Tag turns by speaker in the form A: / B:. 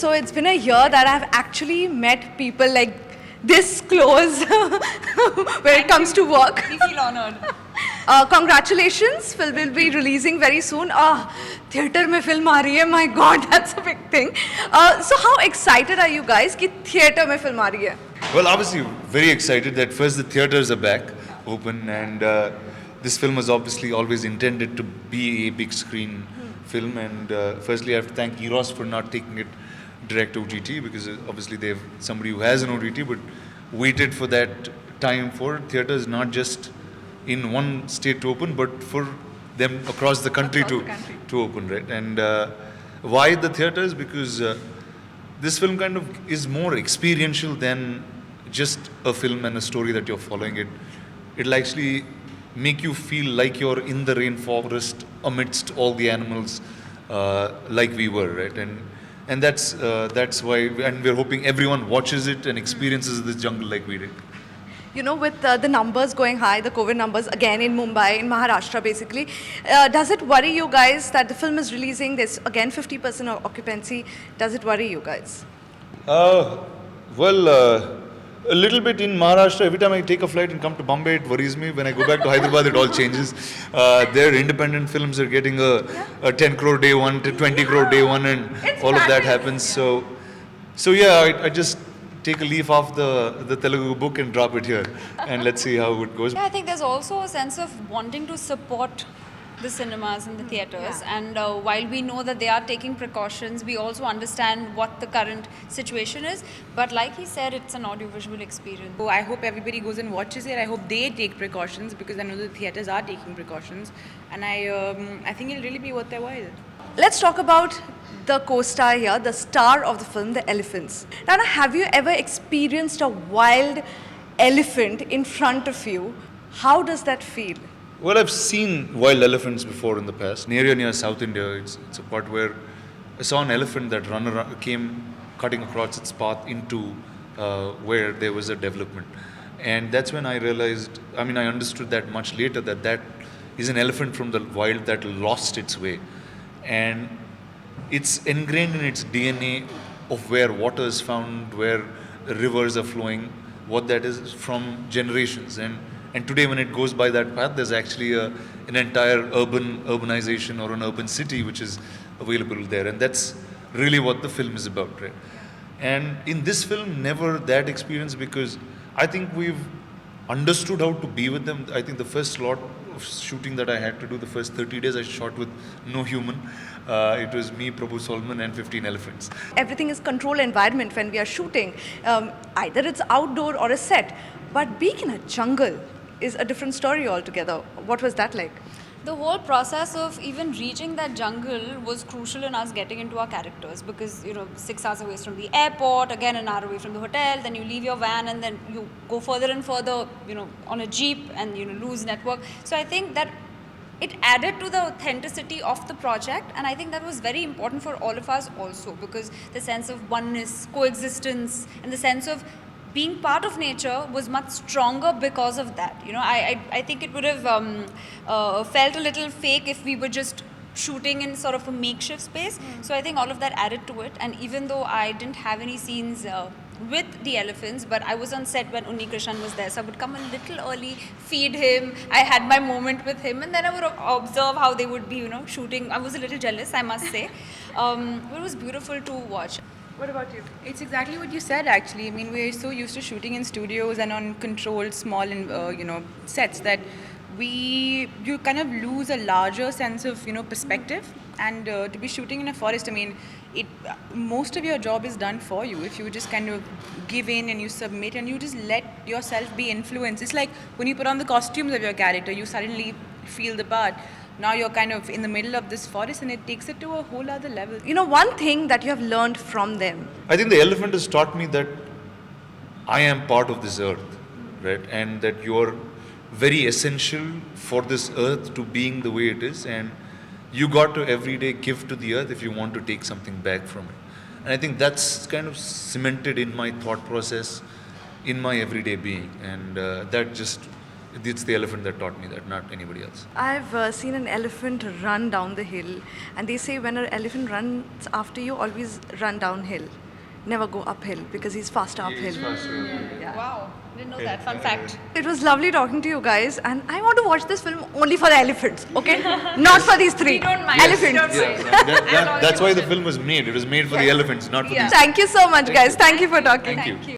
A: so it's been a year that I've actually met people like this close when it comes to work.
B: We feel honored.
A: Congratulations, film will be releasing very soon. Theatre mein film aa rahi hai, my god, that's a big thing. So how excited are you guys कि theatre में film आ रही है?
C: Well, obviously, very excited that first the theatres are back open, and this film was obviously always intended to be a big screen film. And firstly, I have to thank Eros for not taking it direct OTT, because obviously they have somebody who has an OTT but waited for that time for theatres, not just in one state to open, but for them across the country, to open, right? And why the theatres? Because this film kind of is more experiential than just a film and a story that you're following. It'll actually make you feel like you're in the rainforest amidst all the animals, like we were, right? And that's why, and we're hoping everyone watches it and experiences this jungle like we did.
A: You know, with the numbers going high, the COVID numbers again in Mumbai, in Maharashtra basically, does it worry you guys that the film is releasing, there's again 50% of occupancy? Does it worry you guys?
C: A little bit in Maharashtra. Every time I take a flight and come to Bombay, it worries me. When I go back to Hyderabad, it all changes. Their independent films are getting a 10 crore day one to 20 crore day one, and all of that happens. So yeah, I just take a leaf off the Telugu book and drop it here, and let's see how it goes.
B: Yeah, I think there's also a sense of wanting to support the cinemas and the theatres, and while we know that they are taking precautions, we also understand what the current situation is. But like he said, it's an audiovisual experience.
D: So I hope everybody goes and watches it. I hope they take precautions, because I know the theatres are taking precautions, and I think it'll really be worth their while.
A: Let's talk about the co-star here, the star of the film, the elephants. Nana, have you ever experienced a wild elephant in front of you? How does that feel?
C: Well, I've seen wild elephants before in the past. Near South India, it's a part where I saw an elephant that came cutting across its path into where there was a development. And that's when I realized, I understood that much later, that is an elephant from the wild that lost its way. And it's ingrained in its DNA of where water is found, where rivers are flowing, what that is from generations. And today, when it goes by that path, there's actually an entire urbanization or an urban city which is available there. And that's really what the film is about, right? And in this film, never that experience, because I think we've understood how to be with them. I think the first lot of shooting that I had to do, the first 30 days, I shot with no human. It was me, Prabhu Solomon, and 15 elephants.
A: Everything is controlled environment when we are shooting. Either it's outdoor or a set. But being in a jungle is a different story altogether. What was that like?
B: The whole process of even reaching that jungle was crucial in us getting into our characters, because 6 hours away from the airport, again an hour away from the hotel, then you leave your van and then you go further and further, on a jeep, and lose network. So I think that it added to the authenticity of the project, and I think that was very important for all of us also, because the sense of oneness, coexistence, and the sense of being part of nature was much stronger because of that. I think it would have felt a little fake if we were just shooting in sort of a makeshift space. So I think all of that added to it. And even though I didn't have any scenes with the elephants, but I was on set when Unni Krishnan was there, so I would come a little early, feed him. I had my moment with him, and then I would observe how they would be, shooting. I was a little jealous, I must say. But it was beautiful to watch.
A: What about you?
D: It's exactly what you said, actually. We're so used to shooting in studios and on controlled small sets that you kind of lose a larger sense of perspective. And to be shooting in a forest, most of your job is done for you. If you just kind of give in and you submit and you just let yourself be influenced. It's like when you put on the costumes of your character, you suddenly feel the part. Now you're kind of in the middle of this forest, and it takes it to a whole other level.
A: One thing that you have learned from them.
C: I think the elephant has taught me that I am part of this earth, right? And that you're very essential for this earth to being the way it is, and you got to every day give to the earth if you want to take something back from it. And I think that's kind of cemented in my thought process, in my everyday being, and that just It's the elephant that taught me that, not anybody else.
A: I've seen an elephant run down the hill, and they say when an elephant runs after you, always run downhill. Never go uphill because he's faster uphill.
B: Wow, didn't know that. Fun fact.
A: It was lovely talking to you guys, and I want to watch this film only for the elephants, okay? Not for these three.
B: We don't mind.
A: Elephants.
B: We don't mind.
C: That's why the film was made. It was made for the elephants, not for these.
A: Thank you so much, guys. Thank you for talking.
C: Thank you.